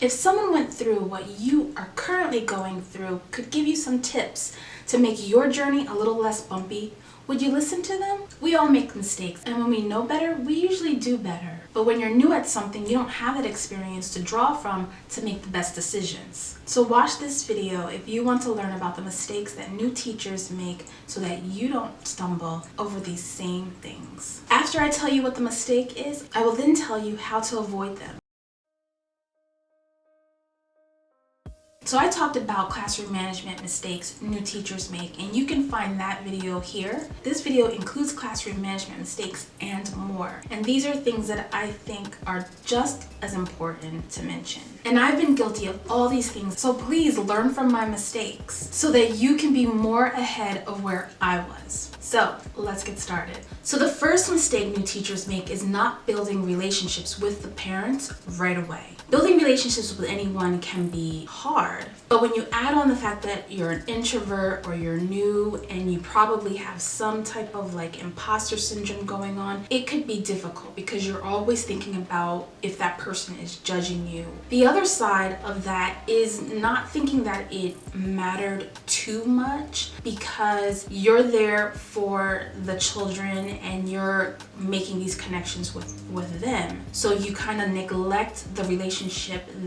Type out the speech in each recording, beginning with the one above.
If someone went through what you are currently going through, could give you some tips to make your journey a little less bumpy, would you listen to them? We all make mistakes, and when we know better, we usually do better. But when you're new at something, you don't have that experience to draw from to make the best decisions. So watch this video if you want to learn about the mistakes that new teachers make so that you don't stumble over these same things. After I tell you what the mistake is, I will then tell you how to avoid them. So I talked about classroom management mistakes new teachers make, and you can find that video here. This video includes classroom management mistakes and more. And these are things that I think are just as important to mention. And I've been guilty of all these things, so please learn from my mistakes so that you can be more ahead of where I was. So let's get started. So the first mistake new teachers make is not building relationships with the parents right away. Building relationships with anyone can be hard, but when you add on the fact that you're an introvert or you're new and you probably have some type of imposter syndrome going on, it could be difficult because you're always thinking about if that person is judging you. The other side of that is not thinking that it mattered too much because you're there for the children and you're making these connections with them. So you kind of neglect the relationship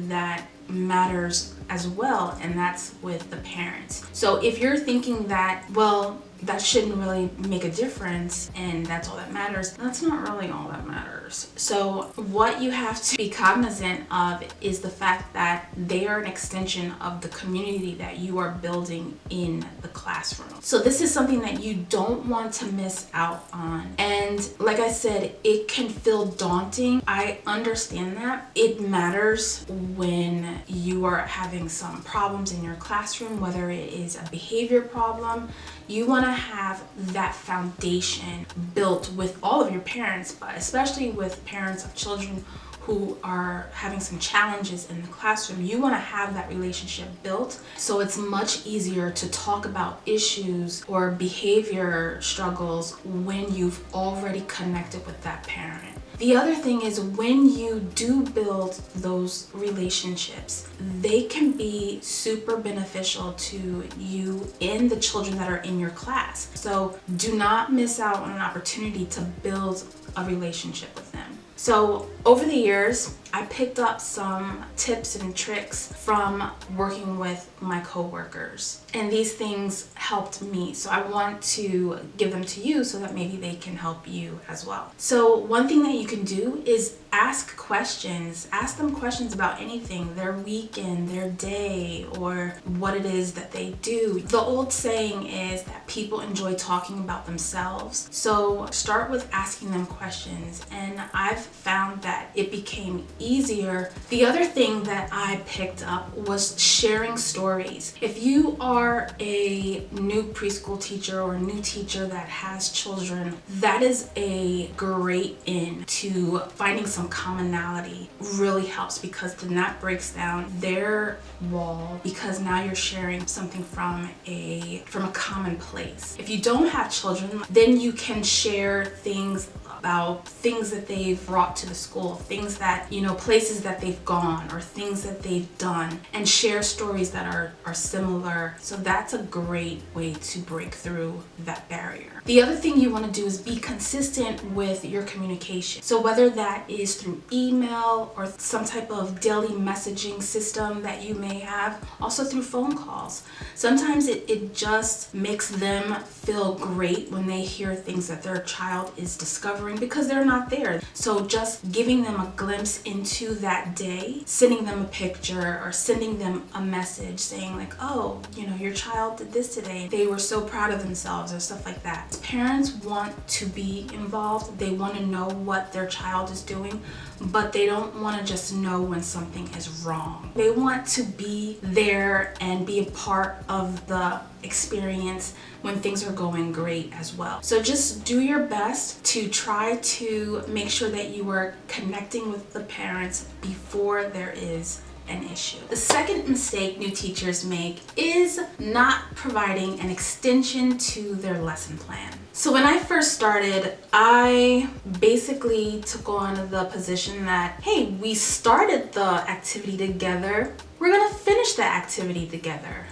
that matters as well, and that's with the parents. So if you're thinking that, well, that shouldn't really make a difference and that's all that matters, that's not really all that matters. So what you have to be cognizant of is the fact that they are an extension of the community that you are building in the classroom. So this is something that you don't want to miss out on. And like I said, it can feel daunting. I understand that. It matters when you are having some problems in your classroom, whether it is a behavior problem. You want to have that foundation built with all of your parents, but especially with parents of children who are having some challenges in the classroom. You want to have that relationship built so it's much easier to talk about issues or behavior struggles when you've already connected with that parent. The other thing is when you do build those relationships, they can be super beneficial to you and the children that are in your class. So do not miss out on an opportunity to build a relationship with them. So over the years, I picked up some tips and tricks from working with my coworkers, and these things helped me. So I want to give them to you so that maybe they can help you as well. So one thing that you can do is ask questions. Ask them questions about anything, their weekend, their day, or what it is that they do. The old saying is that people enjoy talking about themselves. So start with asking them questions, and I've found that it became easier. The other thing that I picked up was sharing stories. If you are a new preschool teacher or a new teacher that has children, that is a great in to finding some commonality. Really helps because then that breaks down their wall because now you're sharing something from a common place. If you don't have children, then you can share things about things that they've brought to the school, things that, places that they've gone or things that they've done, and share stories that are similar. So that's a great way to break through that barrier. The other thing you want to do is be consistent with your communication. So whether that is through email or some type of daily messaging system that you may have, also through phone calls. Sometimes it just makes them feel great when they hear things that their child is discovering because they're not there. So just giving them a glimpse into that day, sending them a picture or sending them a message saying oh, your child did this today. They were so proud of themselves or stuff like that. Parents want to be involved. They want to know what their child is doing, but they don't want to just know when something is wrong. They want to be there and be a part of the experience when things are going great as well. So just do your best to try to make sure that you are connecting with the parents before there is an issue. The second mistake new teachers make is not providing an extension to their lesson plan. So when I first started, I basically took on the position that, hey, we started the activity together, we're gonna finish the activity together.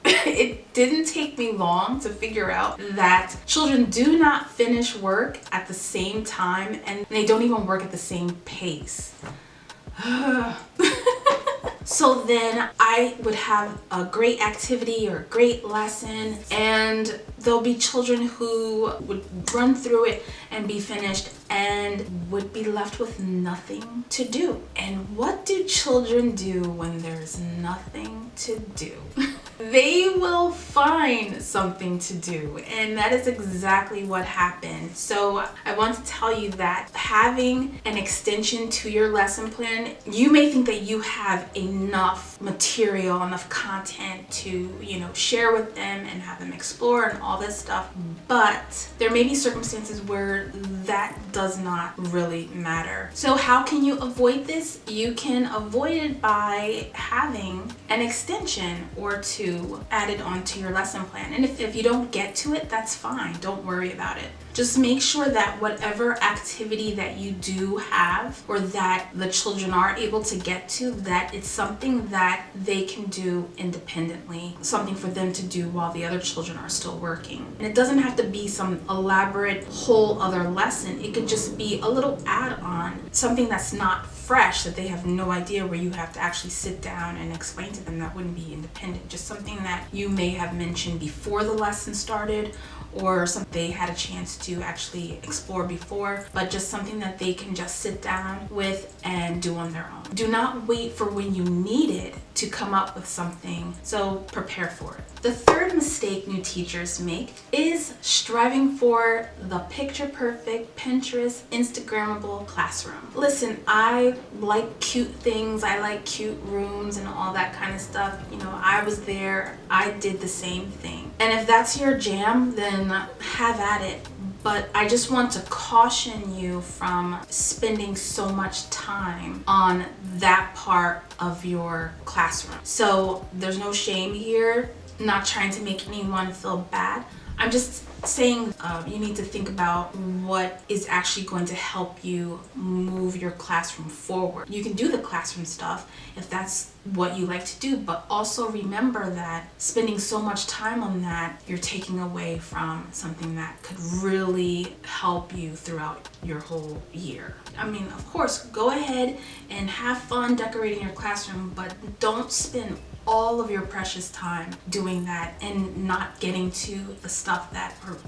It didn't take me long to figure out that children do not finish work at the same time, and they don't even work at the same pace. So then I would have a great activity or a great lesson, and there'll be children who would run through it and be finished and would be left with nothing to do. And what do children do when there's nothing to do? They will find something to do, and that is exactly what happened. So I want to tell you that having an extension to your lesson plan, you may think that you have enough material, enough content to, share with them and have them explore and all this stuff, but there may be circumstances where that does not really matter. So how can you avoid this? You can avoid it by having an extension or two added onto your lesson plan. And if you don't get to it, that's fine. Don't worry about it. Just make sure that whatever activity that you do have or that the children are able to get to, that it's something that they can do independently, something for them to do while the other children are still working. And it doesn't have to be some elaborate whole other lesson. It could just be a little add-on, something that's not fresh, that they have no idea, where you have to actually sit down and explain to them. That wouldn't be independent. Just something that you may have mentioned before the lesson started, or something they had a chance to actually explore before, but just something that they can just sit down with and do on their own. Do not wait for when you need it to come up with something, so prepare for it. The third mistake new teachers make is striving for the picture-perfect, Pinterest, Instagrammable classroom. Listen, I like cute things, I like cute rooms and all that kind of stuff. I was there, I did the same thing. And if that's your jam, then have at it. But I just want to caution you from spending so much time on that part of your classroom. So there's no shame here, not trying to make anyone feel bad. I'm just saying you need to think about what is actually going to help you move your classroom forward. You can do the classroom stuff if that's what you like to do, but also remember that spending so much time on that, you're taking away from something that could really help you throughout your whole year. I mean, of course, go ahead and have fun decorating your classroom, but don't spend all of your precious time doing that and not getting to the stuff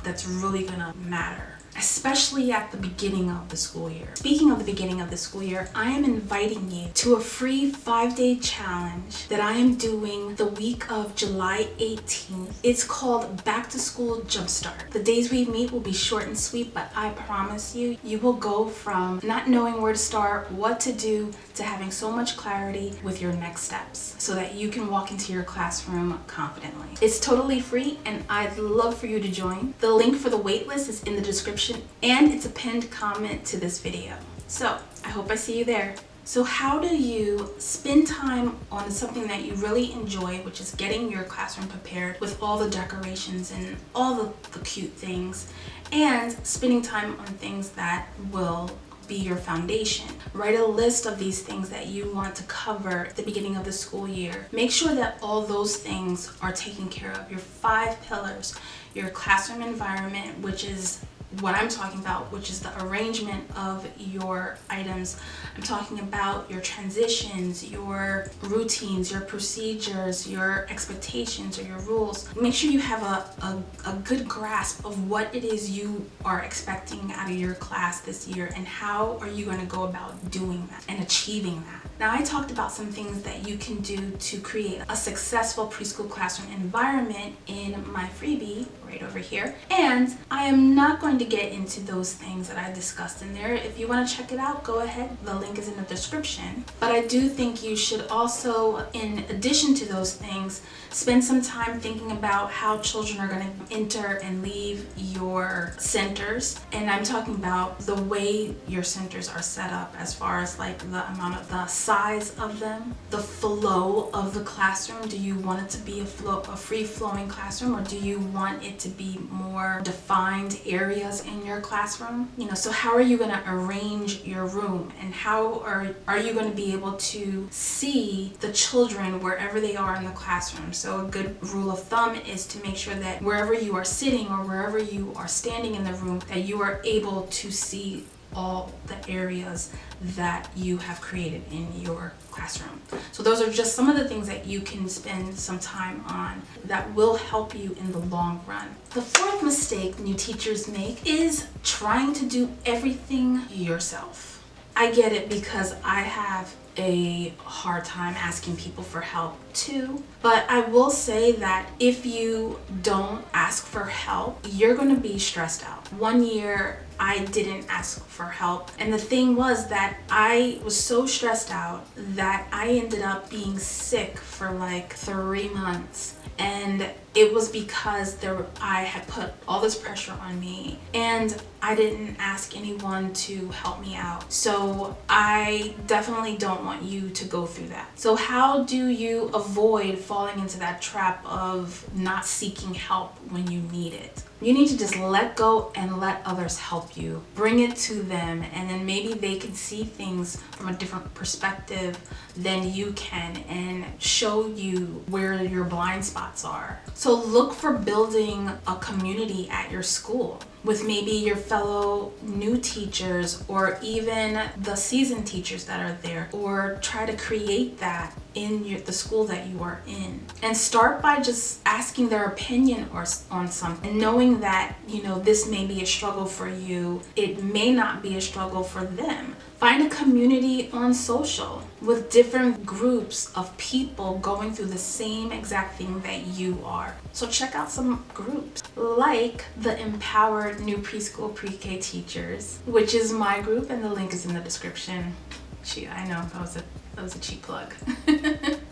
that's really gonna matter, especially at the beginning of the school year. Speaking of the beginning of the school year, I am inviting you to a free 5-day challenge that I am doing the week of July 18th. It's called Back to School Jumpstart. The days we meet will be short and sweet, but I promise you, you will go from not knowing where to start, what to do, to having so much clarity with your next steps so that you can walk into your classroom confidently. It's totally free, and I'd love for you to join. The link for the waitlist is in the description, and it's a pinned comment to this video. So I hope I see you there. So how do you spend time on something that you really enjoy, which is getting your classroom prepared with all the decorations and all the cute things, and spending time on things that will be your foundation? Write a list of these things that you want to cover at the beginning of the school year. Make sure that all those things are taken care of. Your 5 pillars, your classroom environment, which is what I'm talking about, which is the arrangement of your items. I'm talking about your transitions, your routines, your procedures, your expectations, or your rules. Make sure you have a good grasp of what it is you are expecting out of your class this year, and how are you going to go about doing that and achieving that. Now, I talked about some things that you can do to create a successful preschool classroom environment in my freebie right right over here. And I am not going to get into those things that I discussed in there. If you want to check it out, go ahead. The link is in the description. But I do think you should also, in addition to those things, spend some time thinking about how children are going to enter and leave your centers. And I'm talking about the way your centers are set up, as far as like the amount of the size of them, the flow of the classroom. Do you want it to be a free-flowing classroom, or do you want it to be more defined areas in your classroom? So how are you going to arrange your room, and how are you going to be able to see the children wherever they are in the classroom? So a good rule of thumb is to make sure that wherever you are sitting or wherever you are standing in the room, that you are able to see all the areas that you have created in your classroom. So those are just some of the things that you can spend some time on that will help you in the long run. The fourth mistake new teachers make is trying to do everything yourself. I get it, because I have a hard time asking people for help too. But I will say that if you don't ask for help, you're going to be stressed out. One year I didn't ask for help, and the thing was that I was so stressed out that I ended up being sick for like 3 months. And it was because I had put all this pressure on me, and I didn't ask anyone to help me out. So I definitely don't want you to go through that. So how do you avoid falling into that trap of not seeking help when you need it? You need to just let go and let others help you. Bring it to them, and then maybe they can see things from a different perspective than you can, and show you where your blind spots are. So look for building a community at your school with maybe your fellow new teachers, or even the seasoned teachers that are there, or try to create that in the school that you are in. And start by just asking their opinion on something, and knowing that, this may be a struggle for you. It may not be a struggle for them. Find a community on social with different groups of people going through the same exact thing that you are. So check out some groups like the Empowered New Preschool Pre-K Teachers, which is my group, and the link is in the description. Gee, I know that was a cheap plug.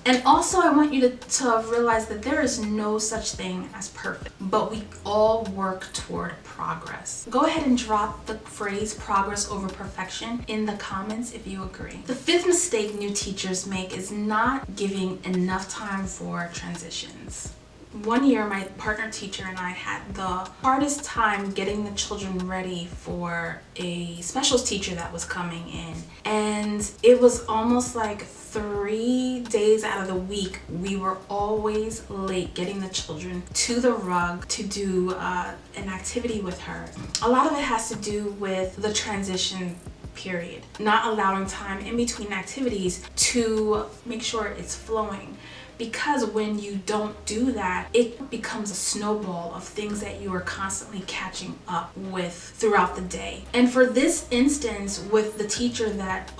And also, I want you to realize that there is no such thing as perfect, but we all work toward progress. Go ahead and drop the phrase progress over perfection in the comments if you agree. The fifth mistake new teachers make is not giving enough time for transitions. One year, my partner teacher and I had the hardest time getting the children ready for a specials teacher that was coming in. And it was almost like 3 days out of the week, we were always late getting the children to the rug to do an activity with her. A lot of it has to do with the transition period, not allowing time in between activities to make sure it's flowing. Because when you don't do that, it becomes a snowball of things that you are constantly catching up with throughout the day. And for this instance, with the teacher that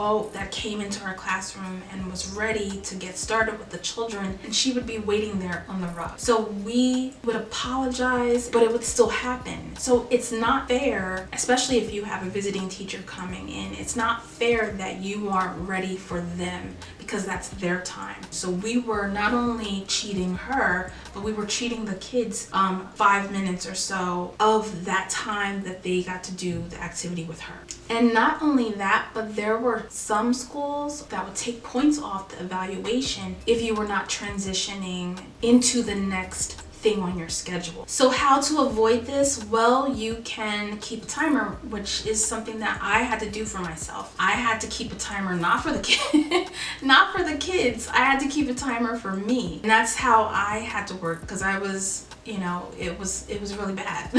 came into our classroom and was ready to get started with the children, and she would be waiting there on the rug. So we would apologize, but it would still happen. So it's not fair, especially if you have a visiting teacher coming in, it's not fair that you aren't ready for them, because that's their time. So we were not only cheating her, but we were cheating the kids 5 minutes or so of that time that they got to do the activity with her. And not only that, but there were some schools that would take points off the evaluation if you were not transitioning into the next thing on your schedule. So how to avoid this? Well, you can keep a timer, which is something that I had to do for myself. I had to keep a timer, not for the not for the kids. I had to keep a timer for me. And that's how I had to work, because I was, it was really bad.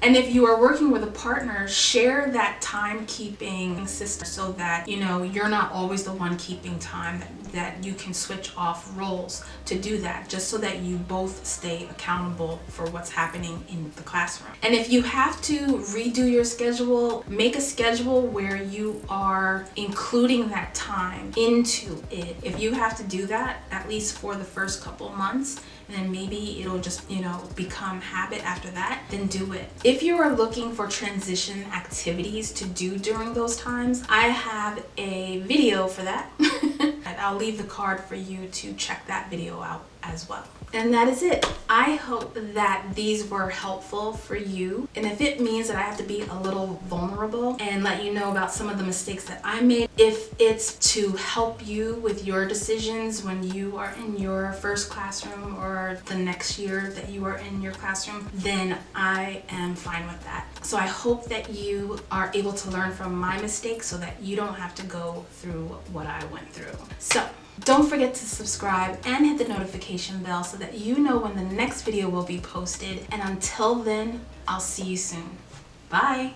And if you are working with a partner, share that timekeeping system so that, you're not always the one keeping time, that that you can switch off roles to do that, just so that you both stay accountable for what's happening in the classroom. And if you have to redo your schedule, make a schedule where you are including that time into it. If you have to do that, at least for the first couple months, and then maybe it'll just, become habit after that, then do it. If you are looking for transition activities to do during those times, I have a video for that. I'll leave the card for you to check that video out as well. And that is it. I hope that these were helpful for you. And if it means that I have to be a little vulnerable and let you know about some of the mistakes that I made, if it's to help you with your decisions when you are in your first classroom or the next year that you are in your classroom, then I am fine with that. So I hope that you are able to learn from my mistakes so that you don't have to go through what I went through. So don't forget to subscribe and hit the notification bell so that you know when the next video will be posted. And until then, I'll see you soon. Bye.